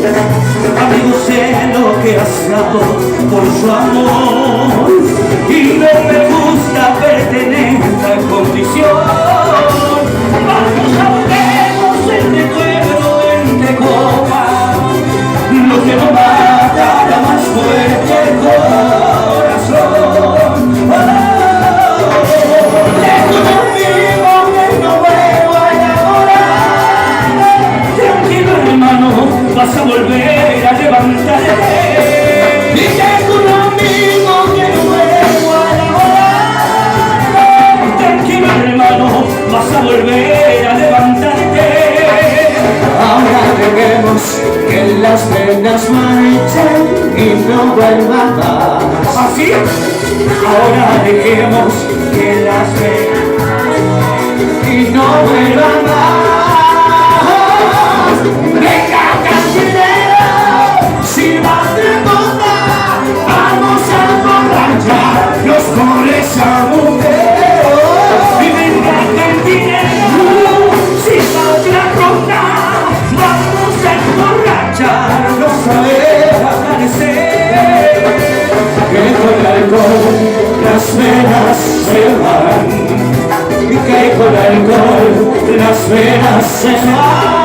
Amigo, sé lo que has dado por su amor y no me gusta verte en esta condición. Vamos, ahorremos el recuerdo entre copas, lo que no mata hará más fuerte el corazón. Dejo conmigo que no vuelvo a enamorar. Tranquilo, hermano, vas a volver a levantarte. Y dejo conmigo que no vuelvo a enamorar. Tranquilo, hermano, vas a volver a levantarte. Ahora dejemos que las penas marchen y no vuelvan más. ¿Así? Ahora dejemos que las penas y no vuelvan más. Venga, cantinero, sírvate copa, vamos a emborracharnos con esa mujer. Y venga, cantinero, sírvate la copa, vamos a emborracharnos a ver amanecer. Que con el alcohol las penas se van, y que con el alcohol las penas se van.